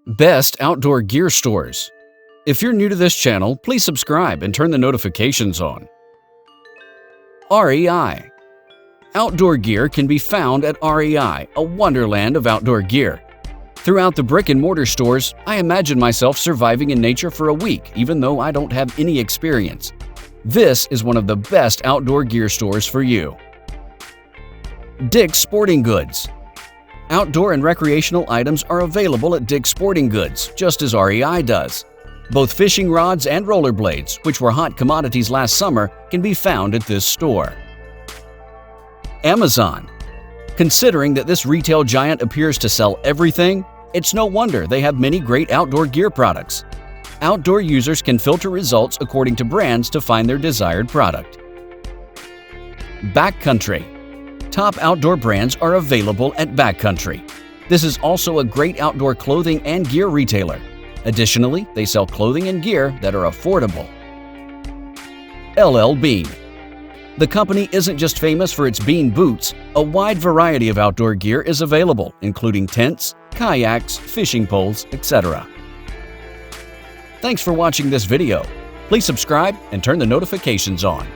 Best outdoor gear stores. If you're new to this channel, please subscribe and turn the notifications on. REI. Outdoor gear can be found at REI, a wonderland of outdoor gear. Throughout the brick-and-mortar stores, I imagine myself surviving in nature for a week, even though I don't have any experience. This is one of the best outdoor gear stores for you. Dick's Sporting Goods. Outdoor and recreational items are available at Dick's Sporting Goods, just as REI does. Both fishing rods and rollerblades, which were hot commodities last summer, can be found at this store. Amazon. Considering that this retail giant appears to sell everything, it's no wonder they have many great outdoor gear products. Outdoor users can filter results according to brands to find their desired product. Backcountry. Top outdoor brands are available at Backcountry. This is also a great outdoor clothing and gear retailer. Additionally, they sell clothing and gear that are affordable. LL Bean. The company isn't just famous for its bean boots. A wide variety of outdoor gear is available, including tents, kayaks, fishing poles, etc. Thanks for watching this video. Please subscribe and turn the notifications on.